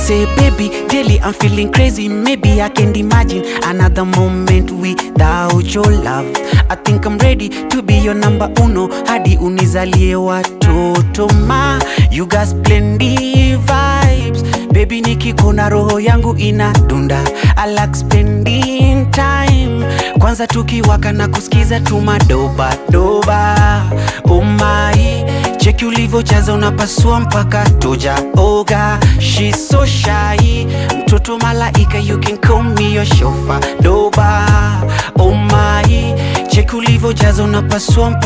say, baby, daily I'm feeling crazy. Maybe I can't imagine another moment without your love. I think I'm ready to be your number uno, hadi unizalie watoto ma. You got splendid vibes, baby, nikikuna roho yangu inadunda. I like spending time, kwanza tukiwaka na kusikiza tumadoba doba. Oh my, cheki ulivyojaza unapasua mpaka toja oga. She's so shy, mtoto malaika, you can call me your chauffeur doba. Oh my, cheki ulivyojaza unapasua mpaka